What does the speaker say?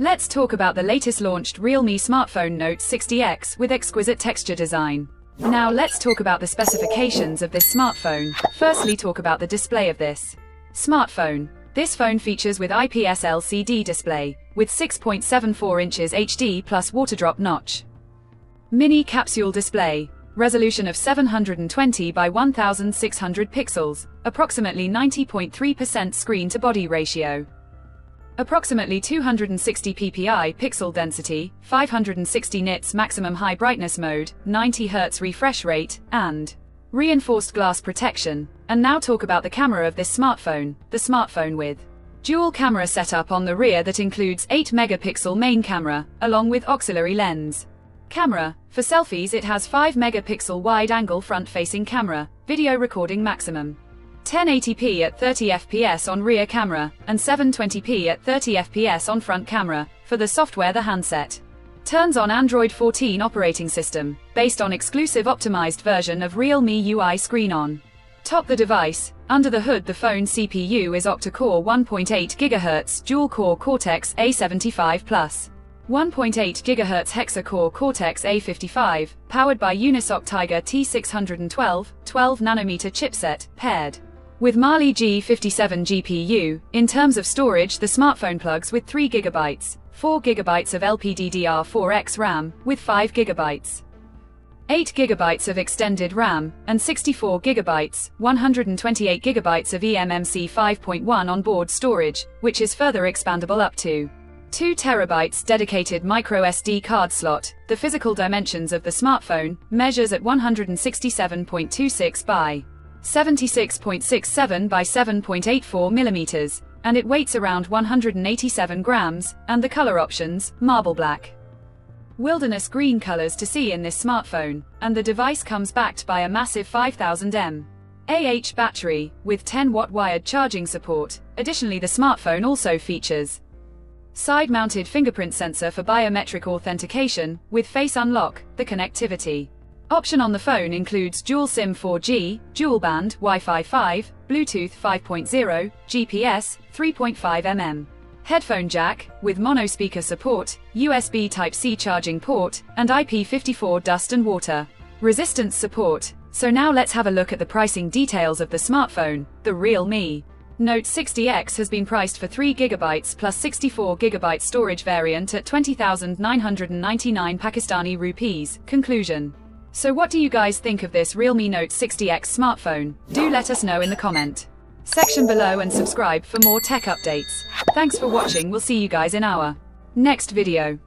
Let's talk about the latest launched Realme smartphone Note 60X with exquisite texture design. Now let's talk about the specifications of this smartphone. Firstly, talk about the display of this smartphone. This phone features with IPS LCD display, with 6.74 inches HD plus waterdrop notch. Mini capsule display. Resolution of 720 by 1600 pixels, approximately 90.3% screen-to-body ratio. Approximately 260 ppi pixel density, 560 nits maximum high brightness mode, 90 Hz refresh rate, and reinforced glass protection. And now talk about the camera of this smartphone. The smartphone with dual camera setup on the rear that includes 8 megapixel main camera, along with auxiliary lens. Camera. For selfies it has 5 megapixel wide-angle front-facing camera, video recording maximum 1080p at 30 fps on rear camera, and 720p at 30 fps on front camera. For the software, the handset turns on Android 14 operating system, based on exclusive optimized version of Realme UI screen on top the device. Under the hood, the phone CPU is octa-core 1.8 GHz dual-core Cortex A75 Plus 1.8 GHz hexa-core Cortex A55, powered by Unisoc Tiger T612, 12nm chipset, paired with Mali G57 GPU. In terms of storage, the smartphone plugs with 3 GB, 4 GB of LPDDR4X RAM, with 5 GB, 8 GB of extended RAM, and 64 GB, 128 GB of eMMC 5.1 onboard storage, which is further expandable up to 2 TB dedicated microSD card slot. The physical dimensions of the smartphone measures at 167.26 by 76.67 by 7.84 mm, and it weighs around 187 grams, and the color options, marble black, wilderness green colors to see in this smartphone, and the device comes backed by a massive 5000 mAh battery, with 10-watt wired charging support. Additionally, the smartphone also features side-mounted fingerprint sensor for biometric authentication, with face unlock. The connectivity option on the phone includes dual SIM 4G, dual band, Wi-Fi 5, Bluetooth 5.0, GPS, 3.5mm, headphone jack, with mono speaker support, USB Type-C charging port, and IP54 dust and water resistance support. So now let's have a look at the pricing details of the smartphone. The Realme Note 60X has been priced for 3 GB plus 64 GB storage variant at 20,999 Pakistani rupees. Conclusion. So what do you guys think of this Realme Note 60X smartphone? Do let us know in the comment section below and subscribe for more tech updates. Thanks for watching. We'll see you guys in our next video.